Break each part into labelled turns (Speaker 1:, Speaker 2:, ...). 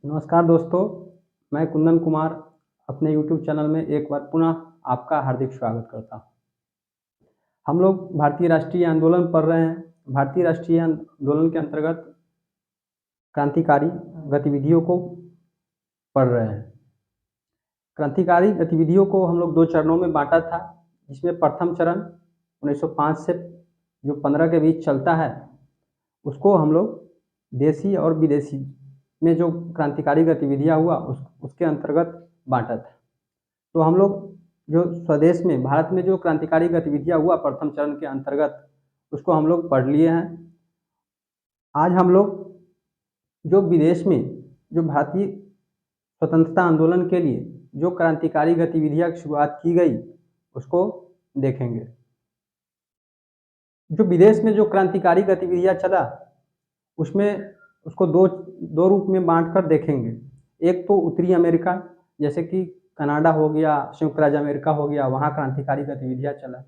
Speaker 1: नमस्कार दोस्तों, मैं कुंदन कुमार अपने यूट्यूब चैनल में एक बार पुनः आपका हार्दिक स्वागत करता हूँ। हम लोग भारतीय राष्ट्रीय आंदोलन पढ़ रहे हैं। भारतीय राष्ट्रीय आंदोलन के अंतर्गत क्रांतिकारी गतिविधियों को पढ़ रहे हैं। क्रांतिकारी गतिविधियों को हम लोग 2 चरणों में बाँटा था, जिसमें प्रथम चरण 1905 से जो 15 के बीच चलता है, उसको हम लोग देशी और विदेशी में जो क्रांतिकारी गतिविधियाँ हुआ उसके अंतर्गत बाँटा था। तो हम लोग जो स्वदेश में भारत में जो क्रांतिकारी गतिविधियाँ हुआ प्रथम चरण के अंतर्गत, उसको हम लोग पढ़ लिए हैं। आज हम लोग जो विदेश में जो भारतीय स्वतंत्रता आंदोलन के लिए जो क्रांतिकारी गतिविधियाँ की शुरुआत की गई, उसको देखेंगे। जो विदेश में जो क्रांतिकारी गतिविधियाँ चला, उसमें उसको दो रूप में बाँट कर देखेंगे। एक तो उत्तरी अमेरिका, जैसे कि कनाडा हो गया, संयुक्त राज्य अमेरिका हो गया, वहाँ क्रांतिकारी गतिविधियाँ चला।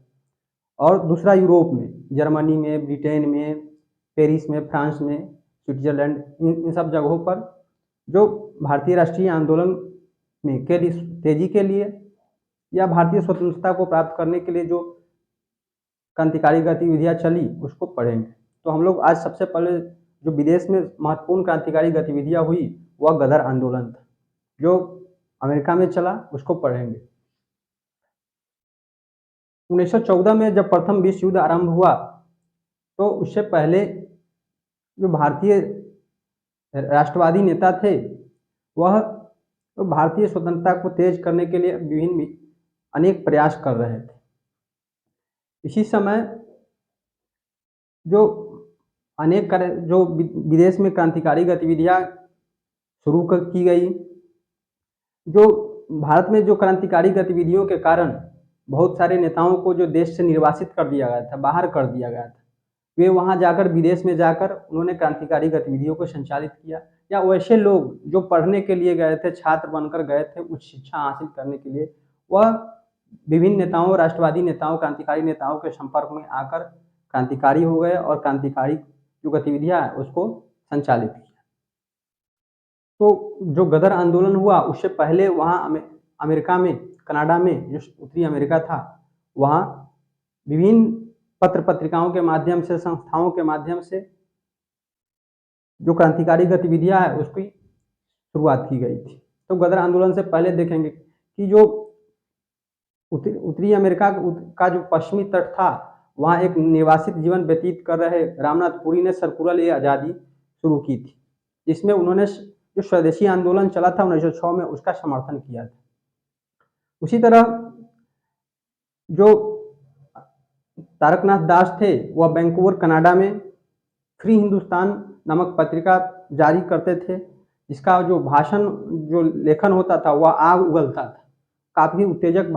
Speaker 1: और दूसरा यूरोप में, जर्मनी में, ब्रिटेन में, पेरिस में, फ्रांस में, स्विट्ज़रलैंड, इन सब जगहों पर जो भारतीय राष्ट्रीय आंदोलन में के लिए तेजी के लिए या भारतीय स्वतंत्रता को प्राप्त करने के लिए जो क्रांतिकारी गतिविधियाँ चली, उसको पढ़ेंगे। तो हम लोग आज सबसे पहले जो विदेश में महत्वपूर्ण क्रांतिकारी गतिविधियाँ हुई, वह गदर आंदोलन था, जो अमेरिका में चला, उसको पढ़ेंगे। 1914 में जब प्रथम विश्व युद्ध आरंभ हुआ, तो उससे पहले जो भारतीय राष्ट्रवादी नेता थे, वह भारतीय स्वतंत्रता को तेज करने के लिए विभिन्न अनेक प्रयास कर रहे थे। इसी समय जो जो विदेश में क्रांतिकारी गतिविधियाँ शुरू की गई, जो भारत में जो क्रांतिकारी गतिविधियों के कारण बहुत सारे नेताओं को जो देश से निर्वासित कर दिया गया था, बाहर कर दिया गया था, वे वहाँ जाकर विदेश में जाकर उन्होंने क्रांतिकारी गतिविधियों को संचालित किया। या वैसे लोग जो पढ़ने के लिए गए थे, छात्र बनकर गए थे उच्च शिक्षा हासिल करने के लिए, वह विभिन्न नेताओं, राष्ट्रवादी नेताओं, क्रांतिकारी नेताओं के संपर्क में आकर क्रांतिकारी हो गए और क्रांतिकारी जो गतिविधियाँ है उसको संचालित किया। तो जो गदर आंदोलन हुआ, उससे पहले वहाँ अमेरिका में, कनाडा में, जो उत्तरी अमेरिका था, वहाँ विभिन्न पत्र पत्रिकाओं के माध्यम से, संस्थाओं के माध्यम से जो क्रांतिकारी गतिविधियाँ है उसकी शुरुआत की गई थी। तो गदर आंदोलन से पहले देखेंगे कि जो उत्तरी अमेरिका का जो पश्चिमी तट था, वहाँ एक निवासित जीवन व्यतीत कर रहे रामनाथ पुरी ने सर्कुलर-ए-आज़ादी शुरू की थी, जिसमें उन्होंने जो स्वदेशी आंदोलन चला था 1906 में, उसका समर्थन किया था। उसी तरह जो तारकनाथ दास थे, वह वैंकूवर कनाडा में फ्री हिंदुस्तान नामक पत्रिका जारी करते थे, जिसका जो भाषण, जो लेखन होता था, वह आग उगलता था, काफ़ी उत्तेजक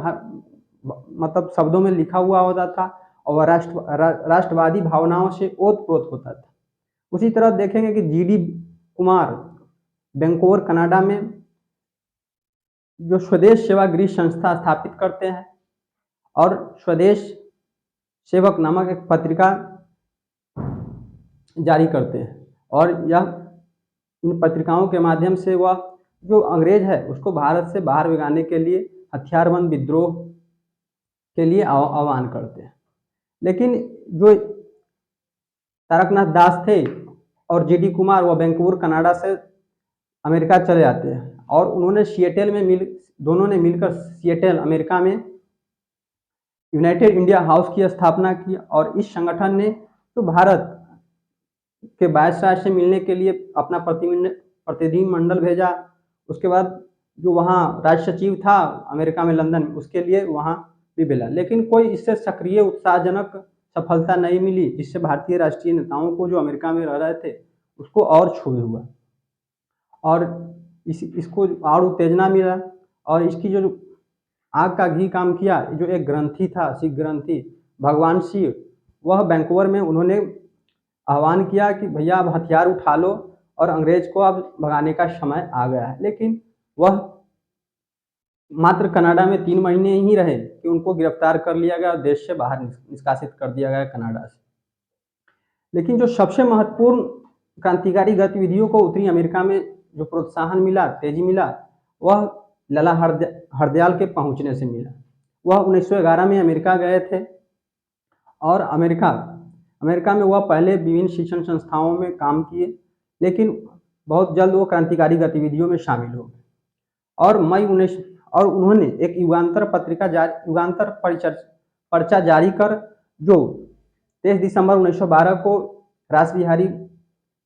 Speaker 1: मतलब शब्दों में लिखा हुआ होता था और राष्ट्रवादी भावनाओं से ओत-प्रोत होता था। उसी तरह देखेंगे कि जी.डी. कुमार वैंकूवर कनाडा में जो स्वदेश सेवा गृह संस्था स्थापित करते हैं और स्वदेश सेवक नामक एक पत्रिका जारी करते हैं, और यह इन पत्रिकाओं के माध्यम से वह जो अंग्रेज है उसको भारत से बाहर भगाने के लिए हथियारबंद विद्रोह के लिए आह्वान करते हैं। लेकिन जो तारकनाथ दास थे और जी.डी. कुमार, वह वैंकूवर कनाडा से अमेरिका चले जाते हैं और उन्होंने सिएटल में दोनों ने मिलकर सिएटल अमेरिका में यूनाइटेड इंडिया हाउस की स्थापना की, और इस संगठन ने तो भारत के वायसराय से मिलने के लिए अपना प्रतिनिधिमंडल भेजा। उसके बाद जो वहाँ राज सचिव था अमेरिका में, लंदन, उसके लिए वहाँ भी भेजा, लेकिन कोई इससे सक्रिय उत्साहजनक सफलता नहीं मिली, जिससे भारतीय राष्ट्रीय नेताओं को जो अमेरिका में रह रहे थे उसको और क्षुब्ध हुआ और इसको और उत्तेजना मिला। और इसकी जो आग का घी काम किया, जो एक ग्रंथी था, सिख ग्रंथी भगवान सिंह, वह वैंकूवर में उन्होंने आह्वान किया कि भैया अब हथियार उठा लो और अंग्रेज को अब भगाने का समय आ गया है। लेकिन वह मात्र कनाडा में 3 महीने ही रहे कि उनको गिरफ्तार कर लिया गया और देश से बाहर निष्कासित कर दिया गया कनाडा से। लेकिन जो सबसे महत्वपूर्ण क्रांतिकारी गतिविधियों को उत्तरी अमेरिका में जो प्रोत्साहन मिला, तेजी मिला, वह लाला हरदयाल के पहुंचने से मिला। वह 1911 में अमेरिका गए थे और अमेरिका में वह पहले विभिन्न शिक्षण संस्थाओं में काम किए, लेकिन बहुत जल्द वो क्रांतिकारी गतिविधियों में शामिल हो गए और उन्होंने एक युगांतर पर्चा जारी कर जो 23 दिसंबर 1912 को रास बिहारी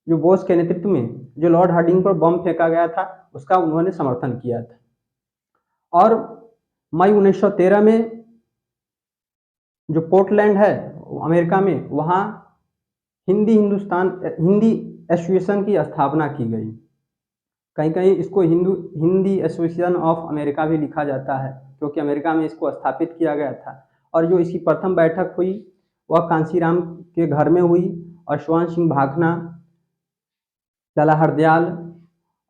Speaker 1: जो बोस के नेतृत्व में जो लॉर्ड हार्डिंग पर बम फेंका गया था, उसका उन्होंने समर्थन किया था। और मई 1913 में जो पोर्टलैंड है अमेरिका में, वहाँ हिंदी एसोसिएशन की स्थापना की गई। कहीं कहीं इसको हिंदी एसोसिएशन ऑफ अमेरिका भी लिखा जाता है, क्योंकि अमेरिका में इसको स्थापित किया गया था। और जो इसकी प्रथम बैठक हुई वह कांशीराम के घर में हुई और स्वर्ण सिंह भाखना, लाला हरदयाल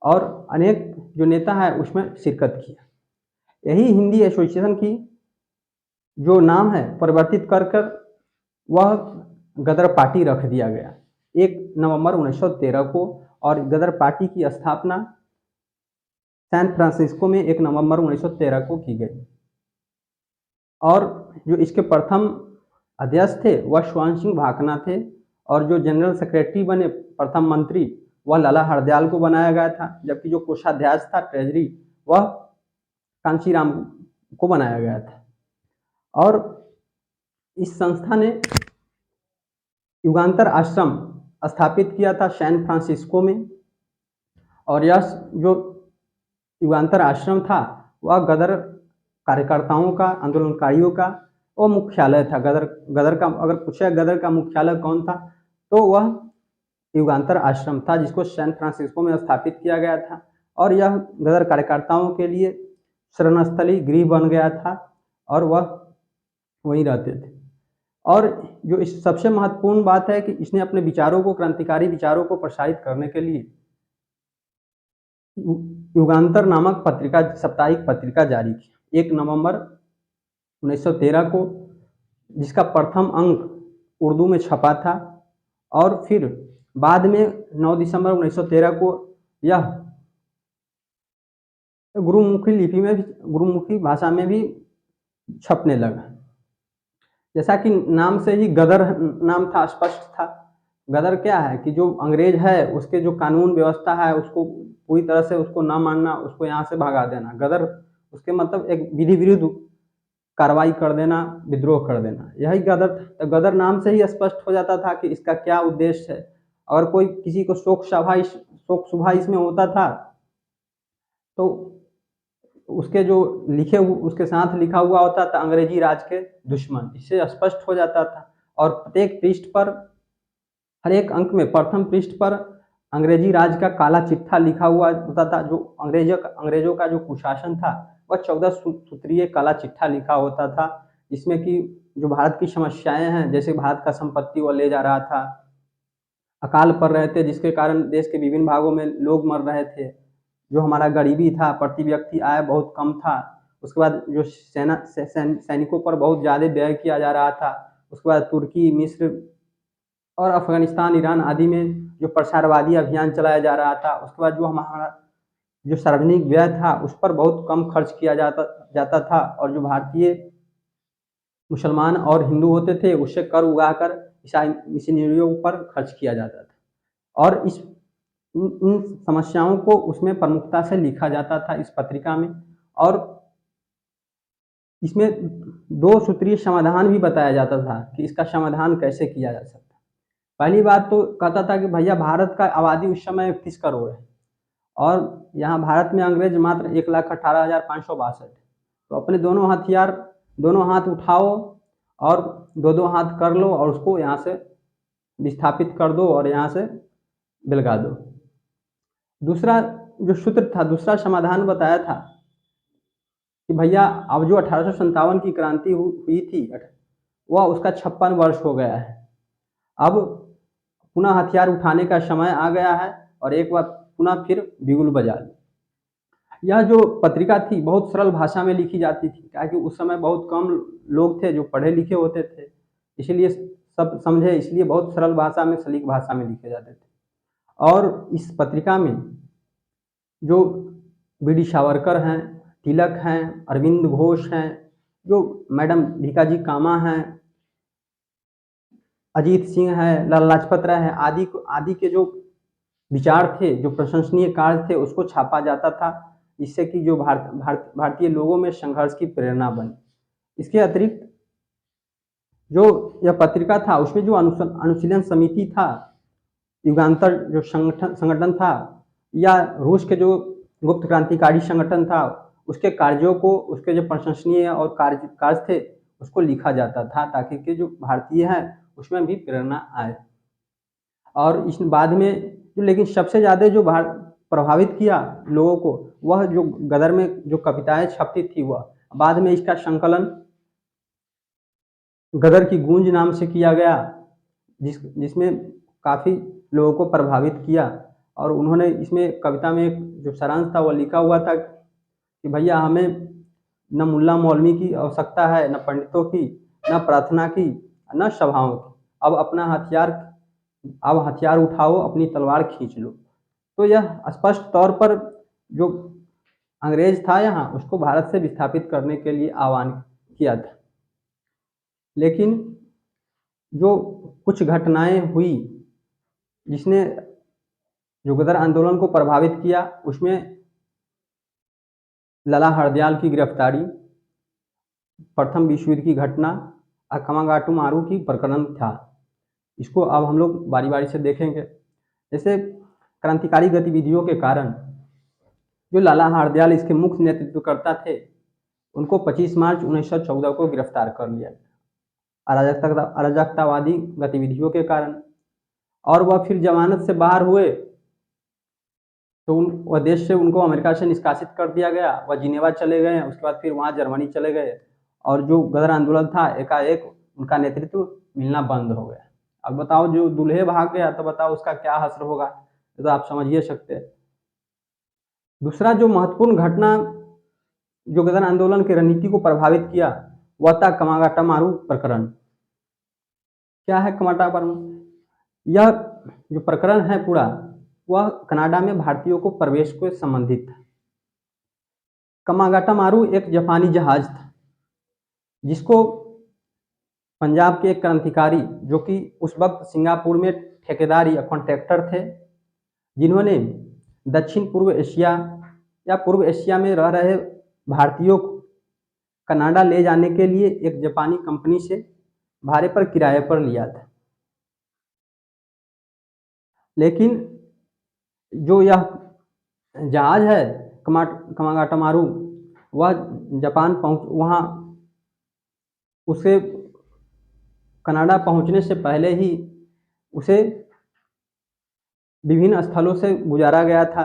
Speaker 1: और अनेक जो नेता है उसमें शिरकत किया। यही हिंदी एसोसिएशन की जो नाम है परिवर्तित कर वह गदर पार्टी रख दिया गया 1 नवंबर 1913 को, और गदर पार्टी की स्थापना सैन फ्रांसिस्को में 1 नवंबर 1913 को की गई। और जो इसके प्रथम अध्यक्ष थे वह स्वर्ण सिंह भाखना थे, और जो जनरल सेक्रेटरी बने प्रथम मंत्री वह लाला हरदयाल को बनाया गया था, जबकि जो कोषाध्यक्ष था ट्रेजरी वह कांशीराम को बनाया गया था। और इस संस्था ने युगांतर आश्रम स्थापित किया था सैन फ्रांसिस्को में, और यह जो युगांतर आश्रम था वह गदर कार्यकर्ताओं का, आंदोलनकारियों का वो मुख्यालय था। गदर का अगर पूछा गदर का मुख्यालय कौन था तो वह युगांतर आश्रम था, जिसको सैन फ्रांसिस्को में स्थापित किया गया था। और यह गदर कार्यकर्ताओं के लिए शरणस्थली गृह बन गया था और वह वहीं रहते थे। और जो इस सबसे महत्वपूर्ण बात है कि इसने अपने विचारों को, क्रांतिकारी विचारों को प्रसारित करने के लिए युगांतर नामक पत्रिका, साप्ताहिक पत्रिका जारी की 1 नवंबर 1913 को, जिसका प्रथम अंक उर्दू में छपा था। और फिर बाद में 9 दिसंबर 1913 को यह गुरुमुखी भाषा में भी छपने लगा। जैसा कि नाम से ही गदर नाम था, स्पष्ट था। गदर क्या है कि जो अंग्रेज है उसके जो कानून व्यवस्था है उसको पूरी तरह से उसको ना मानना, उसको यहाँ से भगा देना। गदर उसके मतलब एक विधि विरुद्ध कार्रवाई कर देना, विद्रोह कर देना, यही गदर था। तो गदर नाम से ही स्पष्ट हो जाता था कि इसका क्या उद्देश्य है। अगर कोई किसी को शोक सभा इसमें होता था तो उसके जो उसके साथ लिखा हुआ होता था अंग्रेजी राज के दुश्मन, इससे स्पष्ट हो जाता था। और प्रत्येक पृष्ठ पर, हर एक अंक में प्रथम पृष्ठ पर अंग्रेजी राज का काला चिट्ठा लिखा हुआ होता था। जो अंग्रेजों का जो कुशासन था वह 14 सूत्रीय काला चिट्ठा लिखा होता था, जिसमें कि जो भारत की समस्याएं हैं, जैसे भारत का संपत्ति वो ले जा रहा था, अकाल पड़ रहे थे जिसके कारण देश के विभिन्न भागों में लोग मर रहे थे, जो हमारा गरीबी था, प्रति व्यक्ति आय बहुत कम था, उसके बाद जो सैनिकों पर बहुत ज़्यादा व्यय किया जा रहा था, उसके बाद तुर्की, मिस्र और अफगानिस्तान, ईरान आदि में जो प्रसारवादी अभियान चलाया जा रहा था, उसके बाद जो हमारा जो सार्वजनिक व्यय था उस पर बहुत कम खर्च किया जाता था, और जो भारतीय मुसलमान और हिंदू होते थे उससे कर उगाकर ईसाई मिशनरियों पर खर्च किया जाता था। और इन समस्याओं को उसमें प्रमुखता से लिखा जाता था इस पत्रिका में। और इसमें 2 सूत्रीय समाधान भी बताया जाता था कि इसका समाधान कैसे किया जा सकता। पहली बात तो कहता था कि भैया भारत का आबादी उस समय 31 करोड़ है और यहाँ भारत में अंग्रेज मात्र 1,18,562 है। तो अपने दोनों हाथ उठाओ और 2-2 हाथ कर लो और उसको यहाँ से विस्थापित कर दो और यहाँ से बिलगा दो। दूसरा जो सूत्र था, दूसरा समाधान बताया था कि भैया अब जो 1857 की क्रांति हुई थी वह उसका 56 वर्ष हो गया है, अब पुनः हथियार उठाने का समय आ गया है और एक बार पुनः फिर बिगुल बजा लो। यह जो पत्रिका थी बहुत सरल भाषा में लिखी जाती थी, क्योंकि उस समय बहुत कम लोग थे जो पढ़े लिखे होते थे, इसलिए सब समझे, इसलिए बहुत सरल भाषा में, सलीक भाषा में लिखे जाते थे। और इस पत्रिका में जो बीडी सावरकर हैं, तिलक हैं, अरविंद घोष हैं, जो मैडम भीकाजी कामा हैं, अजीत सिंह हैं, लाला लाजपत राय हैं, आदि के जो विचार थे, जो प्रशंसनीय कार्य थे, उसको छापा जाता था, जिससे कि जो भारतीय लोगों में संघर्ष की प्रेरणा बनी। इसके अतिरिक्त जो यह पत्रिका था, उसमें जो अनुशीलन समिति था, युगांतर जो संगठन था, या रूस के जो गुप्त क्रांतिकारी संगठन था, उसके कार्यों को, उसके जो प्रशंसनीय और कार्य थे, उसको लिखा जाता था, ताकि कि जो भारतीय हैं उसमें भी प्रेरणा आए। और इस बाद में जो, लेकिन सबसे ज़्यादा जो प्रभावित किया लोगों को, वह जो गदर में जो कविताएं छपती थी, वह बाद में इसका संकलन गदर की गूंज नाम से किया गया, जिसमें काफ़ी लोगों को प्रभावित किया। और उन्होंने इसमें कविता में एक जो सारांश था वह लिखा हुआ था कि भैया हमें न मुल्ला मौलवी की आवश्यकता है, न पंडितों की, न प्रार्थना की, न सभाओं की। अब हथियार उठाओ, अपनी तलवार खींच लो। तो यह स्पष्ट तौर पर जो अंग्रेज था यहाँ, उसको भारत से विस्थापित करने के लिए आह्वान किया था। लेकिन जो कुछ घटनाएं हुई जिसने जो गदर आंदोलन को प्रभावित किया, उसमें लाला हरदयाल की गिरफ्तारी, प्रथम विश्व युद्ध की घटना, अकामागाटू मारू की प्रकरण था। इसको अब हम लोग बारी बारी से देखेंगे। जैसे क्रांतिकारी गतिविधियों के कारण जो लाला हरदयाल इसके मुख्य नेतृत्वकर्ता थे, उनको 25 मार्च 1914 को गिरफ्तार कर लिया अराजकतावादी गतिविधियों के कारण। और वह फिर जमानत से बाहर हुए तो वह देश से उनको अमेरिका से निष्कासित कर दिया गया। वह जिनेवा चले गए, उसके बाद फिर वहाँ जर्मनी चले गए, और जो गदर आंदोलन था, एकाएक उनका नेतृत्व मिलना बंद हो गया। अब बताओ, जो दूल्हे भाग गया तो बताओ उसका क्या असर होगा, तो आप समझ ही सकते हैं। दूसरा जो महत्वपूर्ण घटना जो गदर आंदोलन की रणनीति को प्रभावित किया, वह था कमागाटा मारू प्रकरण। क्या है कमाटा मारू? यह जो प्रकरण है पूरा, वह कनाडा में भारतीयों को प्रवेश को संबंधित था। कमागाटा मारू एक जापानी जहाज था, जिसको पंजाब के एक क्रांतिकारी, जो कि उस वक्त सिंगापुर में ठेकेदार या कॉन्ट्रैक्टर थे, जिन्होंने दक्षिण पूर्व एशिया या पूर्व एशिया में रह रहे भारतीयों को कनाडा ले जाने के लिए एक जापानी कंपनी से भाड़े पर किराए पर लिया था। लेकिन जो यह जहाज है कमागाटा मारू, वह जापान वहाँ उसे कनाडा पहुँचने से पहले ही उसे विभिन्न स्थलों से गुजारा गया था।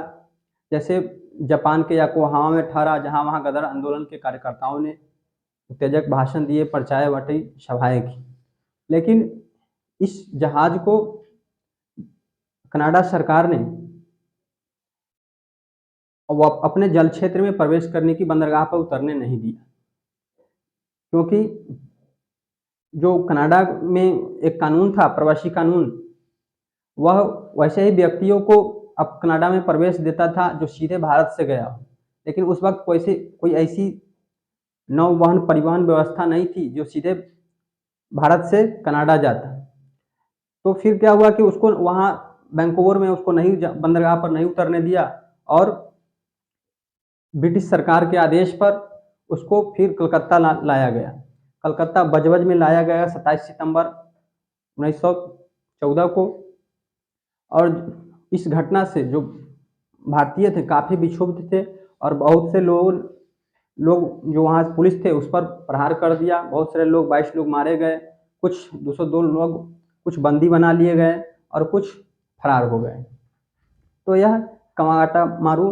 Speaker 1: जैसे जापान के योकोहामा में ठहरा, जहाँ वहाँ गदर आंदोलन के कार्यकर्ताओं ने उत्तेजक भाषण दिए, पर्चाएं बटी, सभाएं की। लेकिन इस जहाज को कनाडा सरकार ने अपने जल क्षेत्र में प्रवेश करने की, बंदरगाह पर उतरने नहीं दिया, क्योंकि जो कनाडा में एक कानून था, प्रवासी कानून, वह वैसे ही व्यक्तियों को अब कनाडा में प्रवेश देता था जो सीधे भारत से गया हो। लेकिन उस वक्त कोई ऐसी नौवहन परिवहन व्यवस्था नहीं थी जो सीधे भारत से कनाडा जाता। तो फिर क्या हुआ कि उसको वहाँ वैंकूवर में उसको नहीं, बंदरगाह पर नहीं उतरने दिया, और ब्रिटिश सरकार के आदेश पर उसको फिर कलकत्ता लाया गया। कलकत्ता बजबज में लाया गया 27 सितंबर 1914 को। और इस घटना से जो भारतीय थे काफ़ी विक्षुब्ध थे, और बहुत से लोग जो वहाँ पुलिस थे उस पर प्रहार कर दिया। बहुत सारे लोग, 22 लोग मारे गए, कुछ 202 लोग कुछ बंदी बना लिए गए, और कुछ फरार हो गए। तो यह कमागाटा मारू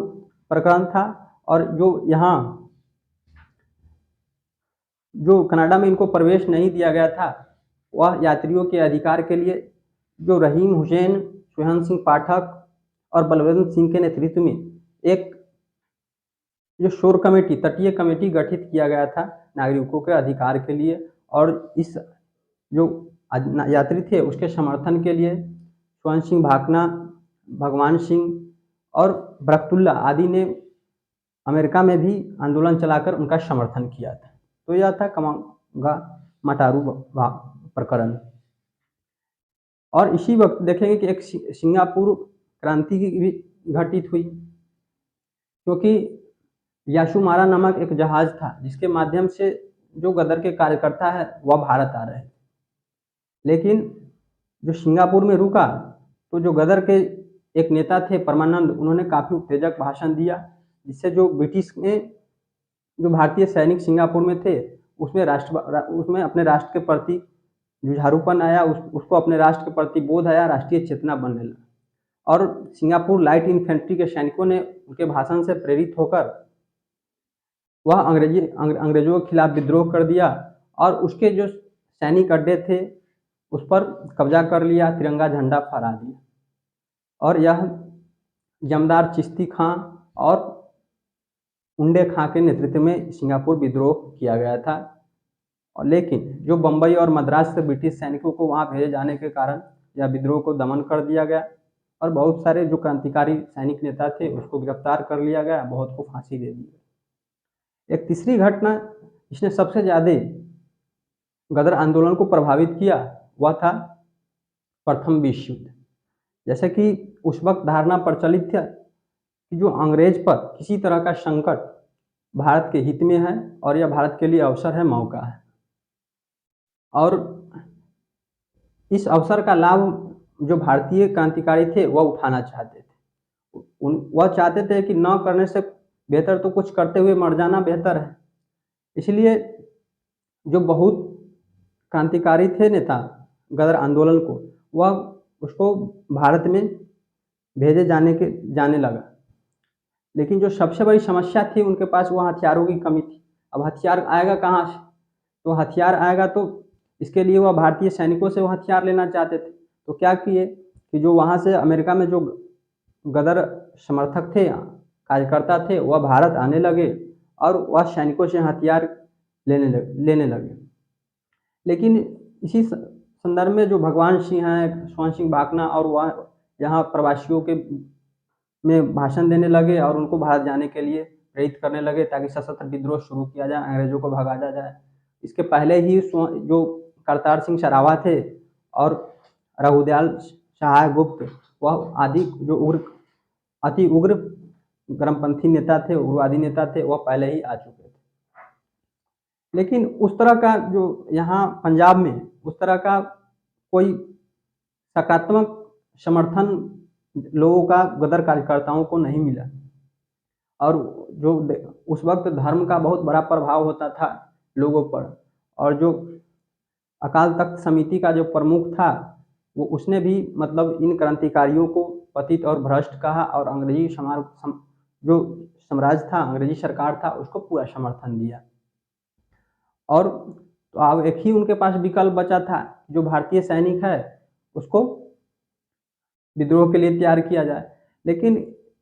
Speaker 1: प्रकरण था। और जो यहाँ जो कनाडा में इनको प्रवेश नहीं दिया गया था, वह यात्रियों के अधिकार के लिए जो रहीम हुसैन, सुहन सिंह पाठक और बलवंत सिंह के नेतृत्व में एक जो शोर कमेटी, तटीय कमेटी गठित किया गया था नागरिकों के अधिकार के लिए। और इस जो यात्री थे उसके समर्थन के लिए स्वर्ण सिंह भाकना, भगवान सिंह और बरकतुल्ला आदि ने अमेरिका में भी आंदोलन चलाकर उनका समर्थन किया था। तो यह था कमांगा मटारू प्रकरण। और इसी वक्त देखेंगे कि एक सिंगापुर क्रांति भी घटित हुई, क्योंकि याशुमारा नामक एक जहाज था जिसके माध्यम से जो गदर के कार्यकर्ता है वह भारत आ रहे थे। लेकिन जो सिंगापुर में रुका तो जो गदर के एक नेता थे परमानंद, उन्होंने काफ़ी उत्तेजक भाषण दिया, जिससे जो ब्रिटिश में जो भारतीय सैनिक सिंगापुर में थे उसमें अपने राष्ट्र के प्रति जुझारूपन आया, उसको अपने राष्ट्र के प्रति बोध आया, राष्ट्रीय चेतना बनने लगा। और सिंगापुर लाइट इन्फेंट्री के सैनिकों ने उनके भाषण से प्रेरित होकर वह अंग्रेजों के खिलाफ विद्रोह कर दिया और उसके जो सैनिक अड्डे थे उस पर कब्जा कर लिया, तिरंगा झंडा फहरा दिया। और यह जमदार चिश्ती खां और उंडे खां के नेतृत्व में सिंगापुर विद्रोह किया गया था। और लेकिन जो बम्बई और मद्रास से ब्रिटिश सैनिकों को वहां भेजे जाने के कारण यह विद्रोह को दमन कर दिया गया और बहुत सारे जो क्रांतिकारी सैनिक नेता थे उसको गिरफ्तार कर लिया गया, बहुत को फांसी दे दी गई। एक तीसरी घटना जिसने सबसे ज़्यादा गदर आंदोलन को प्रभावित किया वह था प्रथम विश्व युद्ध। जैसे कि उस वक्त धारणा प्रचलित थी कि जो अंग्रेज पर किसी तरह का संकट भारत के हित में है और यह भारत के लिए अवसर है, मौका है। और इस अवसर का लाभ जो भारतीय क्रांतिकारी थे वह उठाना चाहते थे। वह चाहते थे कि न करने से बेहतर तो कुछ करते हुए मर जाना बेहतर है। इसलिए जो बहुत क्रांतिकारी थे नेता गदर आंदोलन को, वह उसको भारत में भेजे जाने लगा। लेकिन जो सबसे बड़ी समस्या थी उनके पास वह हथियारों की कमी थी। अब हथियार आएगा कहाँ से? तो हथियार आएगा तो इसके लिए वह भारतीय सैनिकों से वो हथियार लेना चाहते थे। तो क्या किए कि जो वहाँ से अमेरिका में जो गदर समर्थक थे, कार्यकर्ता थे, वह भारत आने लगे और वह सैनिकों से हथियार लेने लगे। लेकिन इसी संदर्भ में जो भगवान सिंह हैं, स्वर्ण सिंह भाकना, और वह यहाँ प्रवासियों के में भाषण देने लगे और उनको भारत जाने के लिए प्रेरित करने लगे ताकि सशस्त्र विद्रोह शुरू किया जाए, अंग्रेजों को भगाया जाए। इसके पहले ही जो करतार सिंह सरावा थे और रघुदयाल सहाय गुप्त, वह आदि जो अति उग्र गर्मपंथी नेता थे, उग्रवादी नेता थे, वह पहले ही आ चुके थे। लेकिन उस तरह का जो यहाँ पंजाब में उस तरह का कोई सकारात्मक समर्थन लोगों का गदर कार्यकर्ताओं को नहीं मिला। और जो उस वक्त धर्म का बहुत बड़ा प्रभाव होता था लोगों पर, और जो अकाल तख्त समिति का जो प्रमुख था वो उसने भी मतलब इन क्रांतिकारियों को पतित और भ्रष्ट कहा और अंग्रेजी जो साम्राज्य था, अंग्रेजी सरकार था, उसको पूरा समर्थन दिया। और तो अब एक ही उनके पास विकल्प बचा था, जो भारतीय सैनिक है उसको विद्रोह के लिए तैयार किया जाए। लेकिन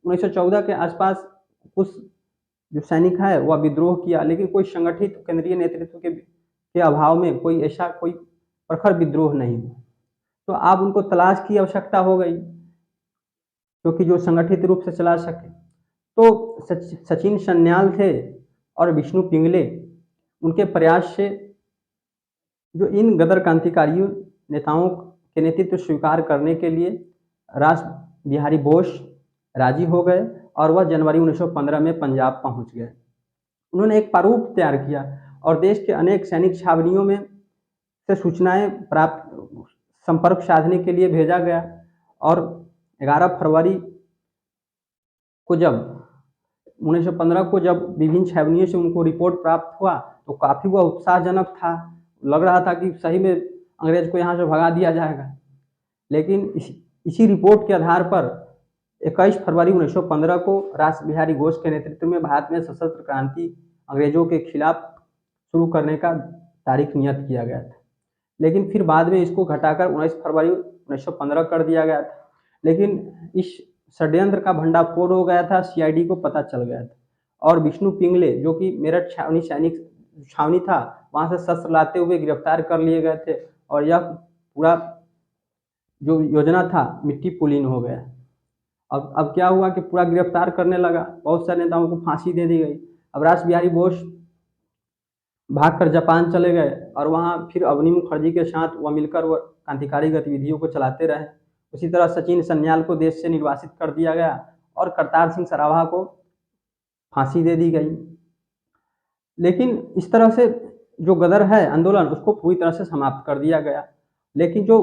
Speaker 1: 1914 के आसपास कुछ जो सैनिक है वह विद्रोह किया, लेकिन कोई संगठित केंद्रीय नेतृत्व के अभाव में कोई ऐसा कोई प्रखर विद्रोह नहीं हुआ। तो अब उनको तलाश की आवश्यकता हो गई क्योंकि जो संगठित रूप से चला सके। तो सचिन सन्याल थे और विष्णु पिंगले, उनके प्रयास से जो इन गदर क्रांतिकारियों नेताओं के नेतृत्व स्वीकार करने के लिए रास बिहारी बोस राजी हो गए और वह जनवरी 1915 में पंजाब पहुंच गए। उन्होंने एक प्रारूप तैयार किया और देश के अनेक सैनिक छावनियों में से सूचनाएं प्राप्त संपर्क साधने के लिए भेजा गया। और 11 फरवरी को जब 1915 को जब विभिन्न छावनियों से उनको रिपोर्ट प्राप्त हुआ तो काफ़ी वह उत्साहजनक था। लग रहा था कि सही में अंग्रेज को यहाँ से भगा दिया जाएगा। लेकिन इसी रिपोर्ट के आधार पर 21 फरवरी 1915 को रास बिहारी बोस के नेतृत्व में भारत में सशस्त्र क्रांति अंग्रेजों के खिलाफ शुरू करने का तारीख नियत किया गया था। लेकिन फिर बाद में इसको घटाकर 19 फरवरी 1915 कर दिया गया था। लेकिन इस षड्यंत्र का भंडाफोड़ हो गया था, सीआईडी को पता चल गया था और विष्णु पिंगले जो कि मेरठ सैनिक छावनी था वहाँ से शस्त्र लाते हुए गिरफ्तार कर लिए गए थे और यह पूरा जो योजना था मिट्टी पुलीन हो गया। अब क्या हुआ कि पूरा गिरफ्तार करने लगा, बहुत सारे नेताओं को फांसी दे दी गई। अब रास बिहारी बोस भागकर जापान चले गए और वहाँ फिर अवनी मुखर्जी के साथ वह मिलकर वह क्रांतिकारी गतिविधियों को चलाते रहे। उसी तरह सचिन सन्याल को देश से निर्वासित कर दिया गया और करतार सिंह सराभा को फांसी दे दी गई। लेकिन इस तरह से जो गदर है आंदोलन उसको पूरी तरह से समाप्त कर दिया गया। लेकिन जो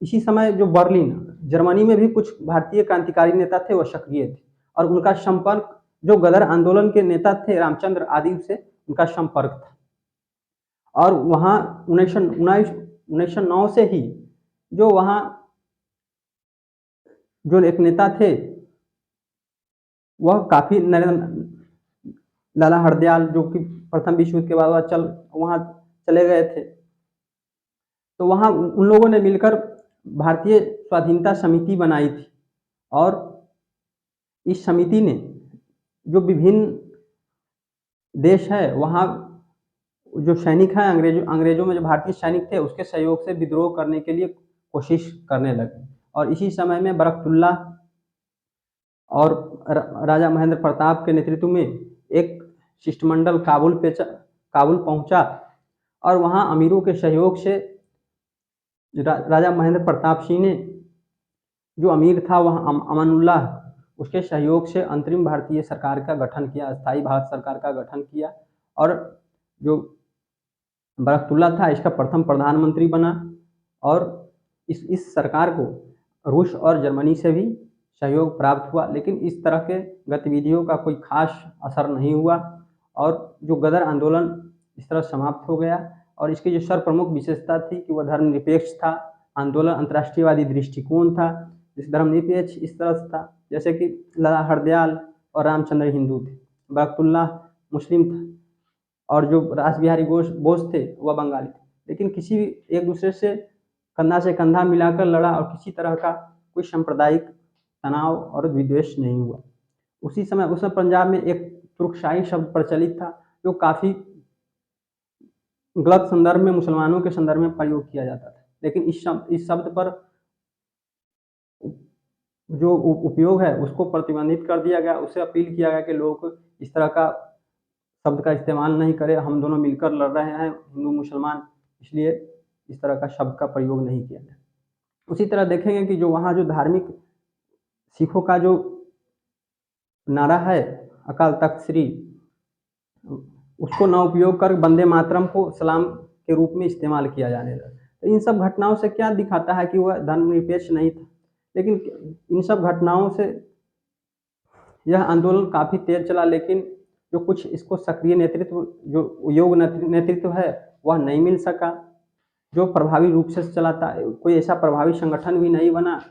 Speaker 1: इसी समय जो बर्लिन जर्मनी में भी कुछ भारतीय क्रांतिकारी नेता थे, वह सक्रिय थे और उनका संपर्क जो गदर आंदोलन के नेता थे रामचंद्र आदि से उनका संपर्क था। और वहाँ 1909 से ही जो वहाँ जो एक नेता थे वह काफ़ी लाला हरदयाल, जो कि प्रथम विश्व युद्ध के बाद वहाँ चले गए थे। तो वहाँ उन लोगों ने मिलकर भारतीय स्वाधीनता समिति बनाई थी और इस समिति ने जो विभिन्न देश है वहाँ जो सैनिक हैं अंग्रेजों में जो भारतीय सैनिक थे उसके सहयोग से विद्रोह करने के लिए कोशिश करने लगे। और इसी समय में बरकतुल्लाह और राजा महेंद्र प्रताप के नेतृत्व में एक शिष्टमंडल काबुल पहुंचा और वहाँ अमीरों के सहयोग से राजा महेंद्र प्रताप सिंह ने, जो अमीर था वह अमानुल्लाह, उसके सहयोग से अंतरिम भारतीय सरकार का गठन किया, अस्थाई भारत सरकार का गठन किया। और जो बरकतुल्लाह था इसका प्रथम प्रधानमंत्री बना और इस सरकार को रूस और जर्मनी से भी सहयोग प्राप्त हुआ। लेकिन इस तरह के गतिविधियों का कोई खास असर नहीं हुआ और जो गदर आंदोलन इस तरह समाप्त हो गया। और इसकी जो सर्वप्रमुख विशेषता थी कि वह धर्मनिरपेक्ष था, आंदोलन अंतर्राष्ट्रीयवादी दृष्टिकोण था, इस धर्मनिरपेक्ष इस तरह से था जैसे कि लाला हरदयाल और रामचंद्र हिंदू थे, बरकतुल्लाह मुस्लिम था और जो रास बिहारी बोस थे वह बंगाली थे। लेकिन किसी एक दूसरे से कंधा मिलाकर लड़ा और किसी तरह का कोई सांप्रदायिक तनाव और विद्वेष नहीं हुआ। उसी समय पंजाब में एक तुर्कशाही शब्द प्रचलित था जो काफ़ी गलत संदर्भ में मुसलमानों के संदर्भ में प्रयोग किया जाता था। लेकिन इस शब्द पर जो उपयोग है उसको प्रतिबंधित कर दिया गया। उससे अपील किया गया कि लोग इस तरह का शब्द का इस्तेमाल नहीं करें, हम दोनों मिलकर लड़ रहे हैं हिंदू मुसलमान, इसलिए इस तरह का शब्द का प्रयोग नहीं किया जाए। उसी तरह देखेंगे कि जो वहाँ जो धार्मिक सिखों का जो नारा है अकाल तख्त श्री, उसको न उपयोग कर वंदे मातरम को सलाम के रूप में इस्तेमाल किया जाने लगा। तो इन सब घटनाओं से क्या दिखाता है कि वह धर्मनिरपेक्ष नहीं था। लेकिन इन सब घटनाओं से यह आंदोलन काफ़ी तेज चला, लेकिन जो कुछ इसको सक्रिय नेतृत्व, जो योग्य नेतृत्व है वह नहीं मिल सका जो प्रभावी रूप से चलाता। कोई ऐसा प्रभावी संगठन भी नहीं बना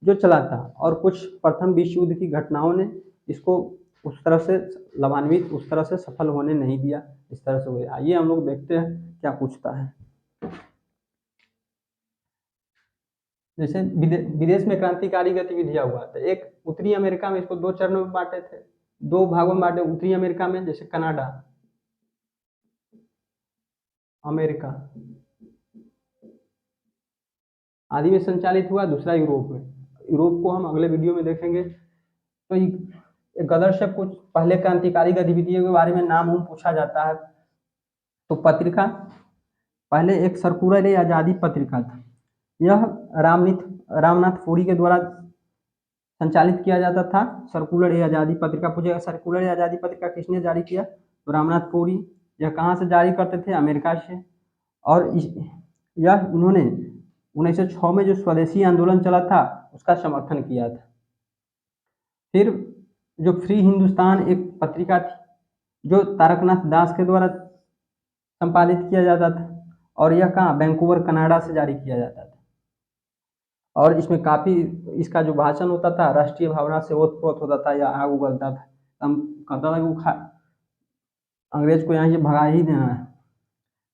Speaker 1: जो चलाता और कुछ प्रथम विश्व युद्ध की घटनाओं ने इसको उस तरह से लाभान्वित, उस तरह से सफल होने नहीं दिया। इस तरह से हुए। आइए हम लोग देखते हैं क्या पूछता है। जैसे विदेश में क्रांतिकारी गतिविधियां हुआ था। एक उत्तरी अमेरिका में, इसको दो चरणों में बांटे थे, दो भागों में बांटे। उत्तरी अमेरिका में जैसे कनाडा, अमेरिका आदि में संचालित हुआ, दूसरा यूरोप में। यूरोप को हम अगले वीडियो में देखेंगे। तो गदर से कुछ पहले क्रांतिकारी गतिविधियों के बारे में नाम पूछा जाता है। तो पत्रिका पहले एक सर्कुलर आज़ादी पत्रिका था। यह रामनाथ पुरी के द्वारा संचालित किया जाता था। सर्कुलर आज़ादी पत्रिका पूछेगा, सर्कुलर आज़ादी पत्रिका किसने जारी किया? तो रामनाथ पुरी। यह कहाँ से जारी करते थे? अमेरिका से। और यह इन्होंने 1906 में जो स्वदेशी आंदोलन चला था उसका समर्थन किया था। फिर जो फ्री हिंदुस्तान एक पत्रिका थी जो तारकनाथ दास के द्वारा संपादित किया जाता था और यह कहाँ? वैंकूवर कनाडा से जारी किया जाता था। और इसमें काफ़ी इसका जो भाषण होता था राष्ट्रीय भावना से ओतप्रोत होता था या आग उगलता था। हम कहता था कि अंग्रेज को यहाँ से भगा ही देना है।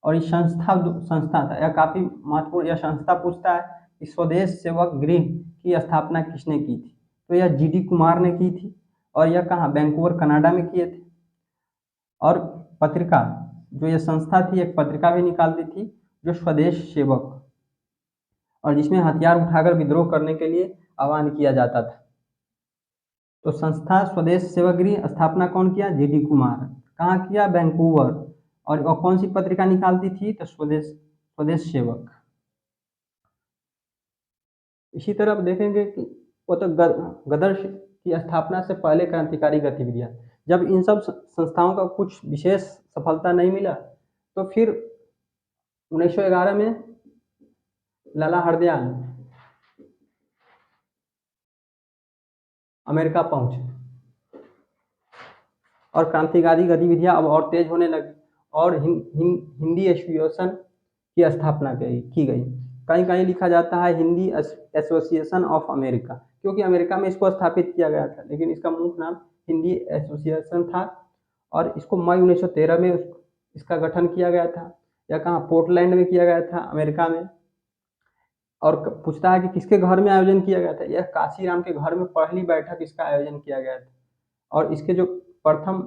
Speaker 1: और इस संस्था था, यह काफ़ी महत्वपूर्ण। यह संस्था पूछता है कि स्वदेश सेवक गृह की स्थापना किसने की थी? तो यह GD कुमार ने की थी और यह कहाँ? वैंकूवर कनाडा में किए थे। और पत्रिका जो यह संस्था थी एक पत्रिका भी निकालती थी जो स्वदेश सेवक, और जिसमें हथियार उठाकर विद्रोह करने के लिए आह्वान किया जाता था। तो संस्था स्वदेश सेवा गृह स्थापना कौन किया? जीडी कुमार। कहाँ किया? वैंकूवर। और वह कौन सी पत्रिका निकालती थी? तो स्वदेश स्वदेश सेवक। इसी तरह आप देखेंगे कि वो तो गदर की स्थापना से पहले क्रांतिकारी गतिविधियां, जब इन सब संस्थाओं का कुछ विशेष सफलता नहीं मिला तो फिर 1911 में लाला हरदयाल अमेरिका पहुंचे और क्रांतिकारी गतिविधियां अब और तेज होने लगी और हिंदी एसोसिएशन की स्थापना की गई। कहीं कहीं लिखा जाता है हिंदी एसोसिएशन ऑफ अमेरिका, क्योंकि अमेरिका में इसको स्थापित किया गया था, लेकिन इसका मुख्य नाम हिंदी एसोसिएशन था और इसको मई 1913 में इसका गठन किया गया था। यह कहाँ? पोर्टलैंड में किया गया था, अमेरिका में। और पूछता है कि किसके घर में आयोजन किया गया था? यह काशीराम के घर में पहली बैठक इसका आयोजन किया गया था। और इसके जो प्रथम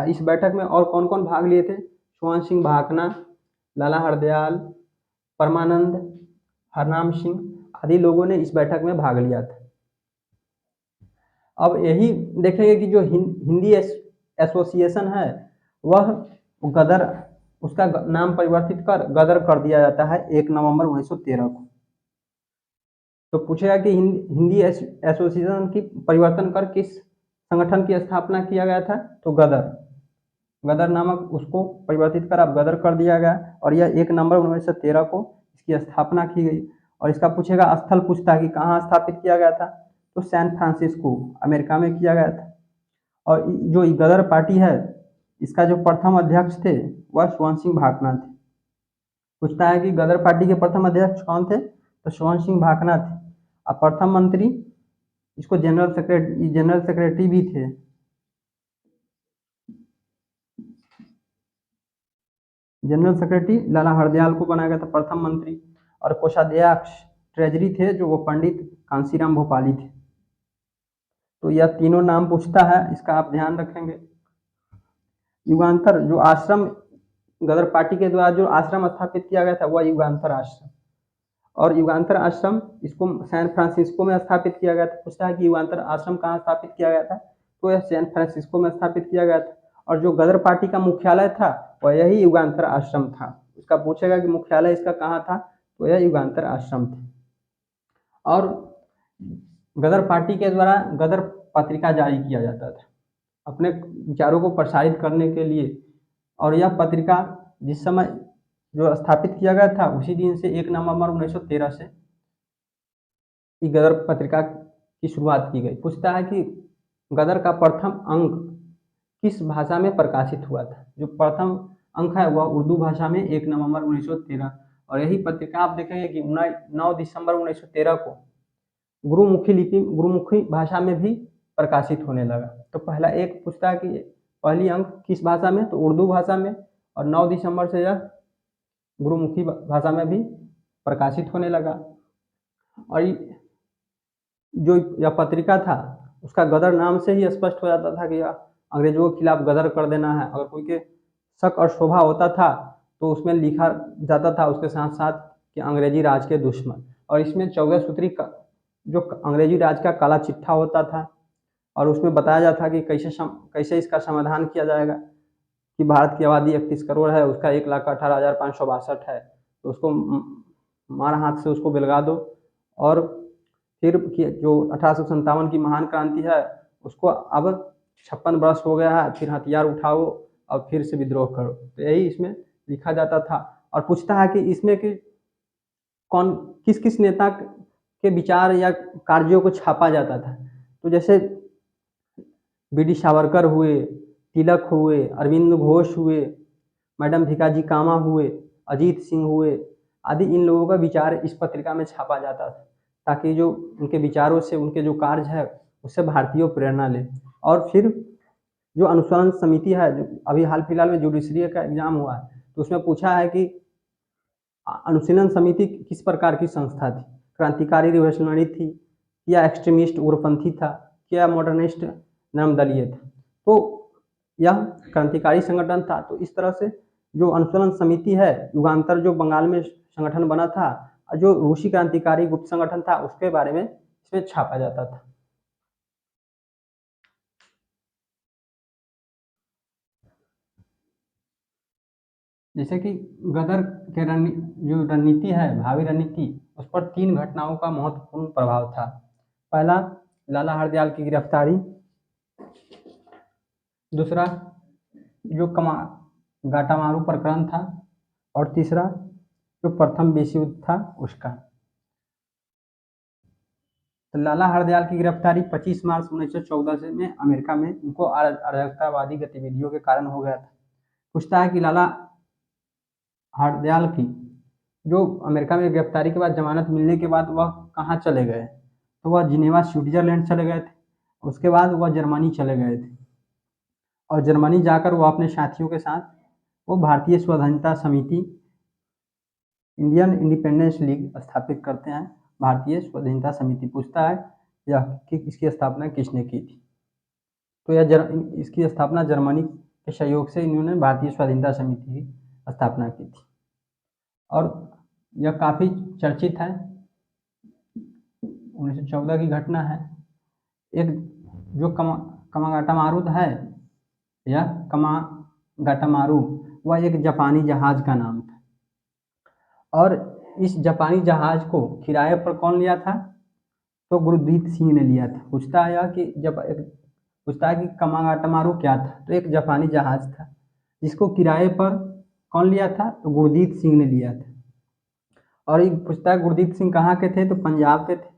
Speaker 1: इस बैठक में और कौन कौन भाग लिए थे? स्वर्ण सिंह भाकना, लाला हरदयाल, परमानंद, हरनाम सिंह आदि लोगों ने इस बैठक में भाग लिया था। अब यही देखेंगे कि जो हिंदी एसोसिएशन है वह गदर, उसका नाम परिवर्तित कर गदर कर दिया जाता है 1 नवंबर 1913 को। तो पूछेगा कि हिंदी एसोसिएशन की परिवर्तन कर किस संगठन की स्थापना किया गया था? तो गदर नामक उसको परिवर्तित कर अब गदर कर दिया गया और यह 1 नवंबर 1913 को इसकी स्थापना की गई। और इसका पूछेगा स्थल, पूछता है कि कहाँ स्थापित किया गया था? तो सैन फ्रांसिस्को अमेरिका में किया गया था। और जो गदर पार्टी है इसका जो प्रथम अध्यक्ष थे वह स्वर्ण सिंह भाकना थे। पूछता है कि गदर पार्टी के प्रथम अध्यक्ष कौन थे? तो स्वर्ण सिंह भाकना थे। और प्रथम मंत्री इसको जनरल सेक्रेटरी भी थे। जनरल सेक्रेटरी लाला हरदयाल को बनाया गया था प्रथम मंत्री। और कोषाध्यक्ष ट्रेजरी थे जो वो पंडित कांसीराम भोपाली थे। तो यह तीनों नाम पूछता है, इसका आप ध्यान रखेंगे। युगांतर जो आश्रम गदर पार्टी के द्वारा जो आश्रम स्थापित किया गया था वह युगांतर आश्रम। और युगांतर आश्रम इसको सैन फ्रांसिस्को में स्थापित किया गया था। पूछता है कि युगांतर आश्रम कहाँ स्थापित किया गया था? तो यह सैन फ्रांसिस्को में स्थापित किया गया था। और जो गदर पार्टी का मुख्यालय था वह यही युगांतर आश्रम था। उसका पूछेगा कि मुख्यालय इसका कहाँ था? तो यह युगांतर आश्रम था। और गदर पार्टी के द्वारा गदर पत्रिका जारी किया जाता था अपने विचारों को प्रसारित करने के लिए। और यह पत्रिका जिस समय जो स्थापित किया गया था उसी दिन से 1 नवंबर 1913 से गदर पत्रिका की शुरुआत की गई। पूछता है कि गदर का प्रथम अंक किस भाषा में प्रकाशित हुआ था? जो प्रथम अंक है वह उर्दू भाषा में 1 नवंबर 1913। और यही पत्रिका आप देखेंगे कि 9 दिसंबर 1913 को गुरुमुखी भाषा में भी प्रकाशित होने लगा। तो पहला एक पूछता है कि पहली अंक किस भाषा में? तो उर्दू भाषा में। और 9 दिसंबर से यह गुरुमुखी भाषा में भी प्रकाशित होने लगा। और जो यह पत्रिका था उसका गदर नाम से ही स्पष्ट हो जाता था कि यह अंग्रेजों के खिलाफ गदर कर देना है। अगर कोई के शक और शोभा होता था तो उसमें लिखा जाता था उसके साथ साथ कि अंग्रेजी राज के दुश्मन। और इसमें 14 सूत्री का जो अंग्रेजी राज का काला चिट्ठा होता था और उसमें बताया जाता था कि कैसे इसका समाधान किया जाएगा। कि भारत की आबादी 31 करोड़ है, उसका 1,18,562 है, तो उसको मार हाथ से उसको बेलगा दो। और फिर जो 1857 की महान क्रांति है उसको अब 56 वर्ष हो गया है, फिर हथियार उठाओ और फिर से विद्रोह करो। तो यही इसमें लिखा जाता था। और पूछता है कि इसमें कि कौन किस किस नेता के विचार या कार्यों को छापा जाता था? तो जैसे बी.डी. सावरकर हुए, तिलक हुए, अरविंद घोष हुए, मैडम भीकाजी कामा हुए, अजीत सिंह हुए आदि, इन लोगों का विचार इस पत्रिका में छापा जाता था ताकि जो उनके विचारों से उनके जो कार्य है उससे भारतीयों प्रेरणा ले। और फिर जो अनुसरण समिति है, जो अभी हाल फिलहाल में जुडिशरी का एग्जाम हुआ है, तो उसमें पूछा है कि अनुशीलन समिति किस प्रकार की संस्था थी? क्रांतिकारी रिवोल्यूशनरी थी या एक्सट्रीमिस्ट उग्रपंथी था या मॉडर्निस्ट नरमदलीय था? तो यह क्रांतिकारी संगठन था। तो इस तरह से जो अनुशीलन समिति है, युगांतर जो बंगाल में संगठन बना था, जो रूसी क्रांतिकारी गुप्त संगठन था, उसके बारे में इसमें छापा जाता था। जैसे कि गदर के जो रणनीति है, भावी रणनीति, उस पर 3 घटनाओं का महत्वपूर्ण प्रभाव था। पहला, लाला हरदयाल की गिरफ्तारी, दूसरा जो गाटामारू प्रकरण था, और तीसरा जो प्रथम विश्व युद्ध था उसका। तो लाला हरदयाल की गिरफ्तारी 25 मार्च 1914 से में अमेरिका में उनको अराजकतावादी गतिविधियों के कारण हो गया था। पूछता है कि लाला हरदयाल की जो अमेरिका में गिरफ्तारी के बाद जमानत मिलने के बाद वह कहाँ चले गए? तो वह जिनेवा स्विट्जरलैंड चले गए थे। उसके बाद वह जर्मनी चले गए थे, और जर्मनी जाकर वो अपने साथियों के साथ वो भारतीय स्वाधीनता समिति, इंडियन इंडिपेंडेंस लीग स्थापित करते हैं। भारतीय स्वाधीनता समिति पूछता है यह कि इसकी स्थापना किसने की थी? तो इसकी स्थापना जर्मनी के सहयोग से इन्होंने भारतीय स्वाधीनता समिति की स्थापना की थी, और यह काफ़ी चर्चित है। 1914 की घटना है। एक जो कमागाटामारू है, या कमागाटामारू, वह एक जापानी जहाज का नाम था, और इस जापानी जहाज को किराए पर कौन लिया था? तो गुरदीप सिंह ने लिया था। पूछता है कि कमागाटामारू क्या था? तो एक जापानी जहाज था जिसको किराए पर कौन लिया था? तो गुरदीप सिंह ने लिया था। और ये पूछता है गुरदीप सिंह कहाँ के थे? तो पंजाब के थे,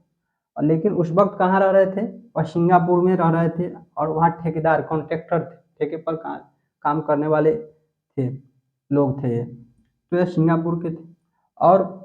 Speaker 1: और लेकिन उस वक्त कहाँ रह रहे थे? वह सिंगापुर में रह रहे थे, और वहाँ ठेकेदार कॉन्ट्रैक्टर थे, ठेके पर काम करने वाले थे, लोग थे। तो यह सिंगापुर के थे, और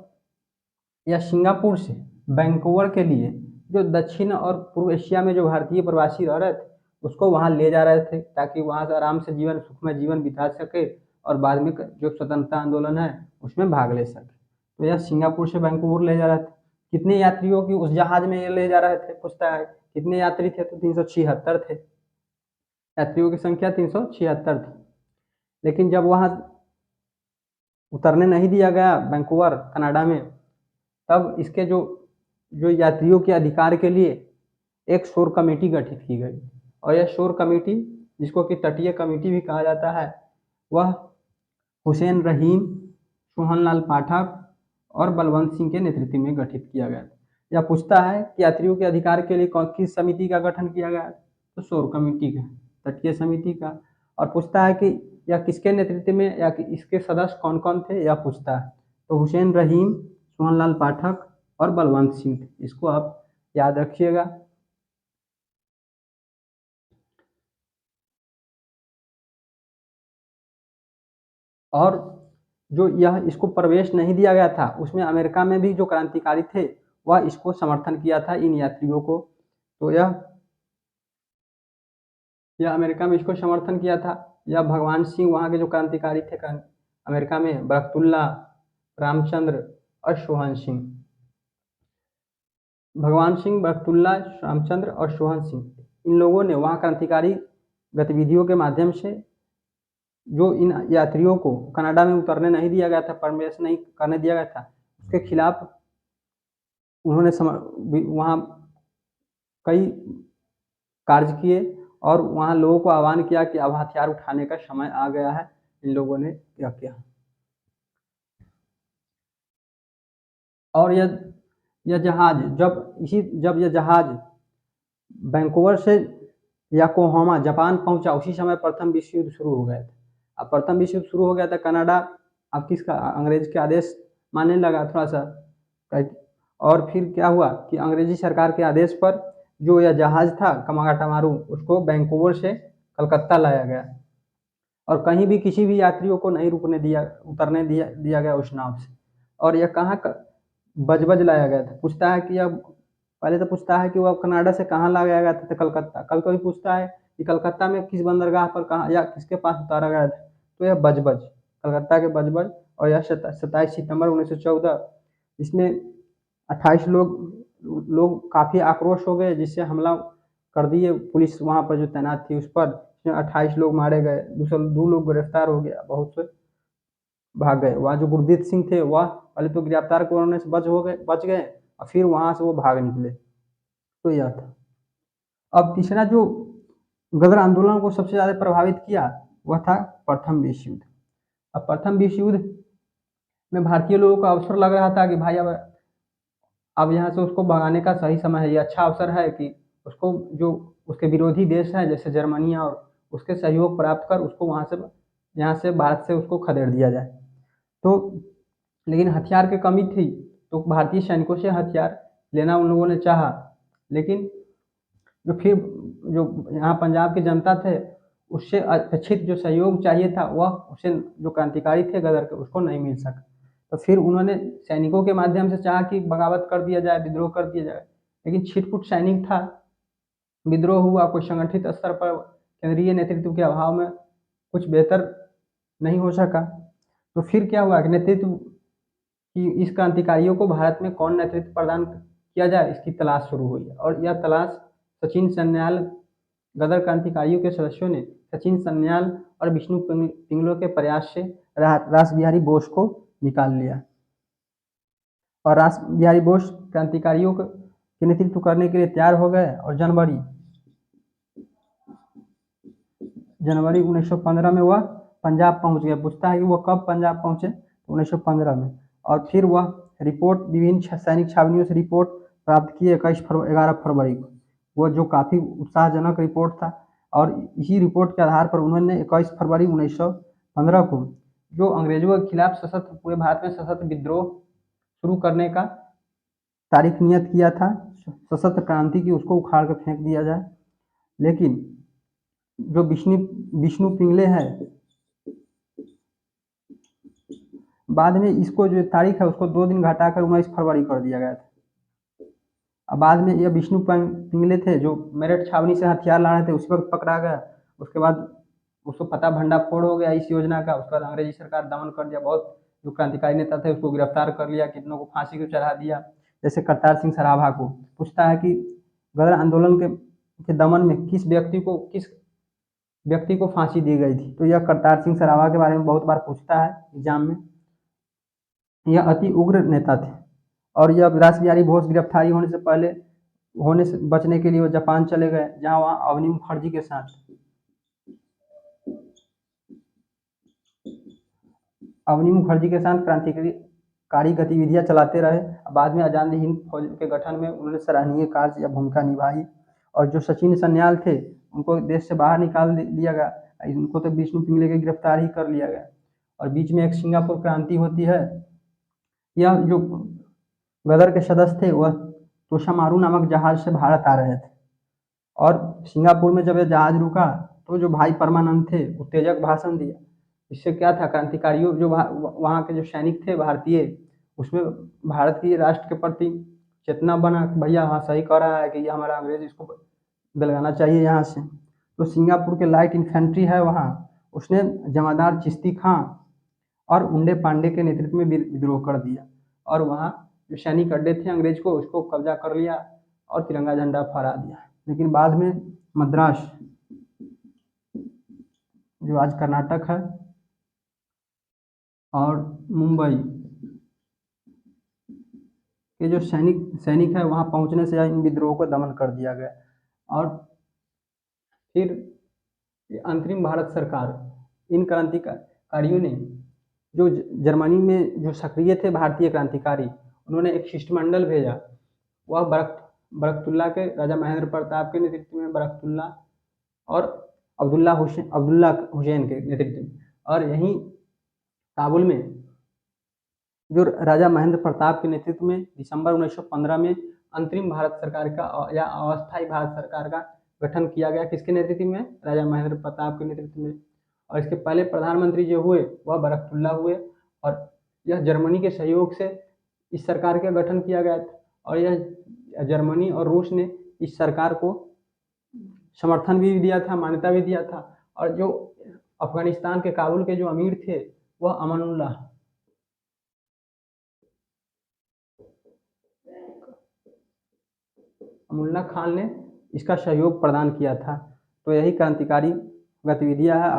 Speaker 1: यह सिंगापुर से वैंकूवर के लिए जो दक्षिण और पूर्व एशिया में जो भारतीय प्रवासी रह रहे थे उसको वहाँ ले जा रहे थे, ताकि वहाँ से आराम से सुखमय जीवन बिता सके, और बाद में जो स्वतंत्रता आंदोलन है उसमें भाग ले सके। तो यह सिंगापुर से वैंकूवर ले जा रहे थे। कितने यात्रियों की उस जहाज में ये ले जा रहे थे? पूछता है कितने यात्री थे? तो 376 थे। यात्रियों की संख्या 376 थी। लेकिन जब वहाँ उतरने नहीं दिया गया वैंकूवर कनाडा में, तब इसके जो जो यात्रियों के अधिकार के लिए एक शोर कमेटी गठित की गई, और यह शोर कमेटी, जिसको कि तटीय कमेटी भी कहा जाता है, वह हुसैन रहीम, सोहनलाल पाठक और बलवंत सिंह के नेतृत्व में गठित किया गया। यह पूछता है कि यात्रियों के अधिकार के लिए किस समिति का गठन किया गया? तो शोर कमेटी का, तटीय समिति का। और पूछता है कि यह किसके नेतृत्व में, या कि इसके सदस्य कौन कौन थे? यह पूछता है। तो हुसैन रहीम, सोहनलाल पाठक और बलवंत सिंह, इसको आप याद रखिएगा। और जो यह इसको प्रवेश नहीं दिया गया था, उसमें अमेरिका में भी जो क्रांतिकारी थे वह इसको समर्थन किया था, इन यात्रियों को। तो यह अमेरिका में इसको समर्थन किया था। यह भगवान सिंह, वहाँ के जो क्रांतिकारी थे अमेरिका में, बरकतुल्ला, रामचंद्र और सोहन सिंह। भगवान सिंह, बरकतुल्ला, रामचंद्र और सोहन सिंह, इन लोगों ने वहाँ क्रांतिकारी गतिविधियों के माध्यम से जो इन यात्रियों को कनाडा में उतरने नहीं दिया गया था, प्रवेश नहीं करने दिया गया था, उसके खिलाफ उन्होंने वहाँ कई कार्य किए, और वहाँ लोगों को आह्वान किया कि अब हथियार उठाने का समय आ गया है। इन लोगों ने क्या किया? और यह जहाज जब यह जहाज वैंकूवर से याकोहामा जापान पहुंचा, उसी समय प्रथम विश्व युद्ध शुरू हो गया था। अब प्रथम विश्व युद्ध शुरू हो गया था, कनाडा अब किसका, अंग्रेज के आदेश मानने लगा थोड़ा सा। और फिर क्या हुआ कि अंग्रेजी सरकार के आदेश पर जो यह जहाज था कमागाटामारू, उसको वैंकूवर से कलकत्ता लाया गया, और कहीं भी किसी भी यात्रियों को नहीं उतरने दिया गया उस नाव से। और यह कहाँ बजबज लाया गया था। पूछता है कि अब पहले तो पूछता है कि वह कनाडा से कहाँ लाया गया था? तो कलकत्ता। कभी कभी पूछता है कि कलकत्ता में किस बंदरगाह पर कहाँ या किसके पास उतारा गया था? तो यह बजबज, कलकत्ता के बजबज। और यह 27 सितंबर 1914, इसमें 28 लोग काफ़ी आक्रोश हो गए, जिससे हमला कर दिए। पुलिस वहाँ पर जो तैनात थी उस पर, इसमें 28 लोग मारे गए, 2 लोग गिरफ्तार हो गया, बहुत से भाग गए। वहाँ जो गुरदीप सिंह थे वह पहले तो गिरफ्तार होने से बच गए, और फिर वहाँ से वो भाग निकले। तो यह था। अब तीसरा जो गदर आंदोलन को सबसे ज़्यादा प्रभावित किया वह था प्रथम विश्व युद्ध। अब प्रथम विश्व युद्ध में भारतीय लोगों को अवसर लग रहा था कि भाई अब यहाँ से उसको भगाने का सही समय है, ये अच्छा अवसर है कि उसको जो उसके विरोधी देश है जैसे जर्मनी और उसके सहयोग प्राप्त कर उसको वहाँ से यहाँ से भारत से उसको खदेड़ दिया जाए। तो लेकिन हथियार की कमी थी, तो भारतीय सैनिकों से हथियार लेना उन लोगों ने चाहा, लेकिन जो यहाँ पंजाब की जनता थे उससे अपेक्षित जो सहयोग चाहिए था वह उसे जो क्रांतिकारी थे गदर के उसको नहीं मिल सका। तो फिर उन्होंने सैनिकों के माध्यम से चाहा कि बगावत कर दिया जाए, विद्रोह कर दिया जाए, लेकिन छिटपुट सैनिक था, विद्रोह हुआ, कोई संगठित स्तर पर केंद्रीय नेतृत्व के अभाव में कुछ बेहतर नहीं हो सका। तो फिर क्या हुआ कि नेतृत्व कि इस क्रांतिकारियों को भारत में कौन नेतृत्व प्रदान किया जाए इसकी तलाश शुरू हुई, और यह तलाश सचिन सन्याल गदर क्रांतिकारियों के सदस्यों ने सचिन सन्याल और विष्णु पिंगलो के प्रयास से रास बिहारी बोस को निकाल लिया, और रास बिहारी बोस क्रांतिकारियों के नेतृत्व करने के लिए तैयार हो गए। और जनवरी 1915 में वह पंजाब पहुंच गए। पूछता है कि वह कब पंजाब पहुंचे, तो 1915 में। और फिर वह रिपोर्ट विभिन्न सैनिक छावनियों से रिपोर्ट प्राप्त किए 11 फरवरी को, वो जो काफ़ी उत्साहजनक रिपोर्ट था। और इसी रिपोर्ट के आधार पर उन्होंने 21 फरवरी 1915 को जो अंग्रेजों के खिलाफ सशस्त्र पूरे भारत में सशस्त्र विद्रोह शुरू करने का तारीख नियत किया था, सशस्त्र क्रांति की, उसको उखाड़ कर फेंक दिया जाए। लेकिन जो विष्णु पिंगले हैं, बाद में इसको जो तारीख है उसको 2 दिन घटाकर 19 फरवरी कर दिया गया था। अब बाद में यह विष्णु पिंगले थे जो मेरठ छावनी से हथियार ला रहे थे, उस वक्त पकड़ा गया। उसके बाद उसको पता भंडाफोड़ हो गया इस योजना का। उसके बाद अंग्रेजी सरकार दमन कर दिया, बहुत जो क्रांतिकारी नेता थे उसको गिरफ्तार कर लिया, कितनों को फांसी को चढ़ा दिया, जैसे करतार सिंह सराभा को। पूछता है कि गदर आंदोलन के दमन में किस व्यक्ति को फांसी दी गई थी, तो यह करतार सिंह सराभा के बारे में बहुत बार पूछता है एग्जाम में। यह अति उग्र नेता थे, और यह रास बिहारी बोस गिरफ्तारी होने से बचने के लिए वो जापान चले गए, जहाँ वहाँ अवनी मुखर्जी के साथ क्रांतिकारी गतिविधियां चलाते रहे। बाद में आजाद हिंद फौज के गठन में उन्होंने सराहनीय कार्य या भूमिका निभाई। और जो सचिन सन्याल थे उनको देश से बाहर निकाल दिया गया, इनको तो विष्णु पिंगले के गिरफ्तार ही कर लिया गया। और बीच में एक सिंगापुर क्रांति होती है। यह जो गदर के सदस्य थे वह तोशामारू नामक जहाज से भारत आ रहे थे, और सिंगापुर में जब यह जहाज रुका तो जो भाई परमानंद थे उत्तेजक भाषण दिया। इससे क्या था, क्रांतिकारियों जो वहाँ के जो सैनिक थे भारतीय, उसमें भारत की राष्ट्र के प्रति चेतना बना कि भैया हाँ सही कह रहा है कि ये हमारा अंग्रेज, इसको दिलवाना चाहिए यहाँ से। तो सिंगापुर के लाइट इन्फेंट्री है वहाँ, उसने जमादार चिश्ती खां और उंडे पांडे के नेतृत्व में विद्रोह कर दिया, और वहाँ जो सैनिक अड्डे थे अंग्रेज को उसको कब्जा कर लिया और तिरंगा झंडा फहरा दिया। लेकिन बाद में मद्रास, जो आज कर्नाटक है, और मुंबई के जो सैनिक है वहाँ पहुँचने से इन विद्रोह को दमन कर दिया गया। और फिर अंतरिम भारत सरकार, इन क्रांतिकारियों ने जो जर्मनी में जो सक्रिय थे भारतीय क्रांतिकारी, उन्होंने एक शिष्टमंडल भेजा। वह बरकतुल्ला के, राजा महेंद्र प्रताप के नेतृत्व में बरकतुल्ला और अब्दुल्ला हुसैन के नेतृत्व में। और यहीं काबुल में जो राजा महेंद्र प्रताप के नेतृत्व में दिसंबर 1915 में अंतरिम भारत सरकार का या अस्थायी भारत सरकार का गठन किया गया। किसके नेतृत्व में? राजा महेंद्र प्रताप के नेतृत्व में। और इसके पहले प्रधानमंत्री जो हुए वह बरकतुल्ला हुए, और यह जर्मनी के सहयोग से इस सरकार का गठन किया गया था। और यह जर्मनी और रूस ने इस सरकार को समर्थन भी दिया था, मान्यता भी दिया था। और जो अफगानिस्तान के काबुल के जो अमीर थे वह अमुल्ला खान ने इसका सहयोग प्रदान किया था। तो यही क्रांतिकारी गतिविधियां है।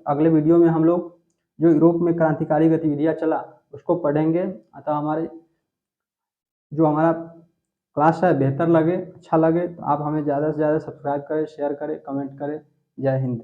Speaker 1: अगले वीडियो में हम लोग जो यूरोप में क्रांतिकारी गतिविधियां चला उसको पढ़ेंगे। अतः हमारा क्लास है बेहतर लगे, अच्छा लगे तो आप हमें ज़्यादा से ज़्यादा सब्सक्राइब करें, शेयर करें, कमेंट करें। जय हिंद।